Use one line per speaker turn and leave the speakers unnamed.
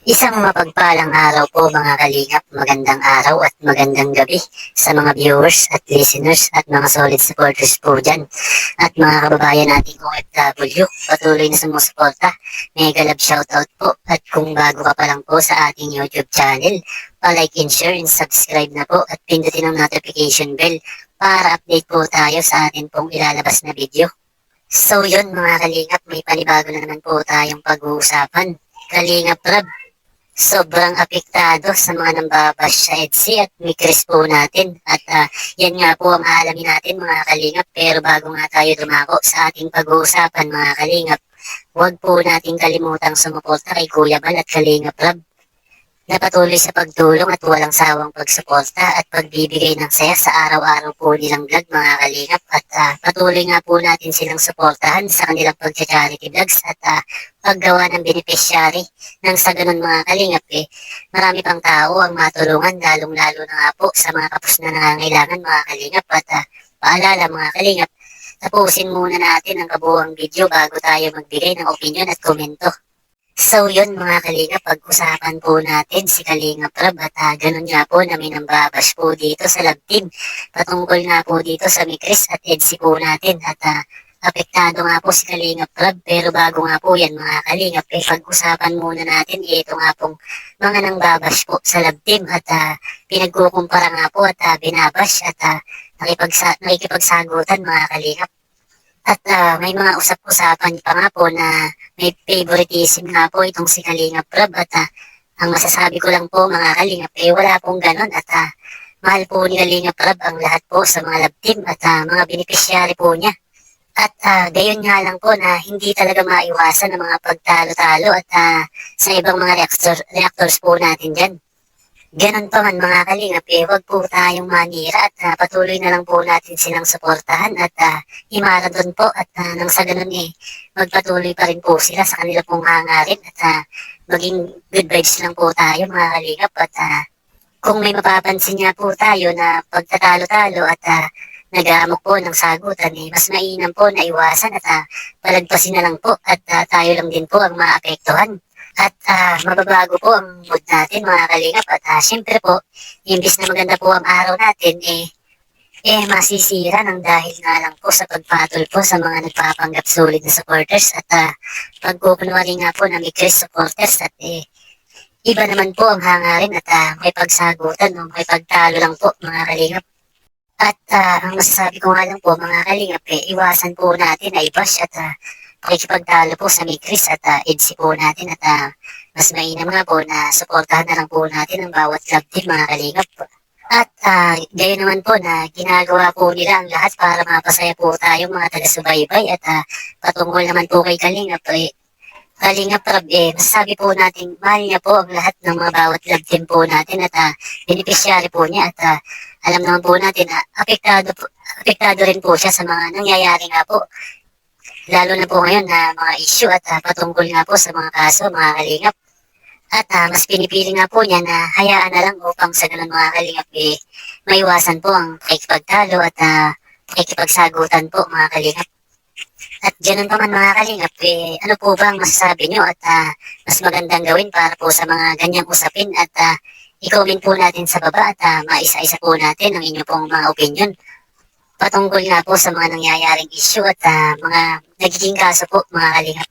Isang mapagpalang araw po mga kalingap, magandang araw at magandang gabi sa mga viewers at listeners at mga solid supporters po dyan. At mga kababayan nating OFW, patuloy na sumusuporta. Mega love shoutout po. At kung bago ka pa lang po sa ating YouTube channel, pa-like and share and subscribe na po at pindutin ang notification bell para update po tayo sa atin pong ilalabas na video. So yun mga kalingap, may panibago na naman po tayong pag-uusapan. Kalingap Rab, sobrang apektado sa mga nambabash sa EDSA at Mikris po natin. At yan nga po ang aalamin natin mga kalingap. Pero bago nga tayo dumako sa ating pag-uusapan mga kalingap, huwag po nating kalimutang sumuporta kay Kuya Bal at Kalingap Rab na patuloy sa pagtulong at walang sawang pagsuporta at pagbibigay ng saya sa araw-araw po nilang vlog mga kalingap. At patuloy nga po natin silang suportahan sa kanilang pag-charity vlogs at paggawa ng beneficiary. Nang sa ganun mga kalingap marami pang tao ang matulungan, lalong-lalo na nga po sa mga kapos na nangangailangan mga kalingap. At paalala mga kalingap, tapusin muna natin ang kabuuang video bago tayo magbigay ng opinion at komento. So yun mga kalingap, pag-usapan po natin si Kalingap Rab at ganun nga po na may nambabash po dito sa love team. Patungkol nga po dito sa Mikris at EDSA po natin at apektado nga po si Kalingap Rab. Pero bago nga po yan mga kalingap, pag-usapan muna natin ito nga pong mga nangbabash po sa love team at pinagkukumpara nga po at binabash at nakikipagsagutan mga kalingap. At may mga usap-usapan pa nga po na may favoritism nga po itong si Kalingap Rab at ang masasabi ko lang po mga kalingap wala pong ganon at mahal po ni Kalingap Rab ang lahat po sa mga love team at mga beneficiary po niya. At gayon nga lang po na hindi talaga maiwasan ng mga pagtalo-talo at sa ibang mga reactors po natin dyan. Ganon pa man mga kalingap huwag po tayong manira at patuloy na lang po natin silang suportahan at himara doon po at nang sa ganon magpatuloy pa rin po sila sa kanila pong hangarin at maging good vibes lang po tayo mga kalingap. At kung may mapapansin nga po tayo na pagtatalo-talo at nag-aamok po ng sagutan mas mainam po na iwasan at palagpasin na lang po at tayo lang din po ang maapektuhan. At mababago po ang mood natin mga kalingap at syempre po, imbis na maganda po ang araw natin masisira ng dahil nga lang po sa pagpatol po sa mga nagpapanggap sulit na supporters at pagkukunwari nga po na Mikris supporters at iba naman po ang hangarin at may pagsagutan o may pagtalo lang po mga kalingap. At ang masasabi ko nga lang po mga kalingap iwasan po natin ay bash at pakikipagtalo po sa Mikris at EDSA po natin at mas mainam nga po na suportahan na lang po natin ang bawat club team mga kalingap. At gayon naman po na ginagawa po nila ang lahat para mapasaya po tayong mga taga-subaybay at patungkol naman po kay Kalingap Kalingap Rab masasabi po natin mahal niya po ang lahat ng mga bawat club team po natin at beneficiary po niya at alam naman po natin apektado rin po siya sa mga nangyayari nga po. Lalo na po ngayon na mga issue at patungkol nga po sa mga kaso mga kalingap. At mas pinipili nga po niya na hayaan na lang upang sa ganun mga kalingap maiwasan po ang pakikipagtalo at pakikipagsagutan po mga kalingap. At ganun pa man mga kalingap ano po ba ang masasabi nyo at mas magandang gawin para po sa mga ganyang usapin at i-comment po natin sa baba at maisa-isa po natin ang inyo pong mga opinion patungkol nga po sa mga nangyayaring issue at mga nagiging kaso po mga kalingap.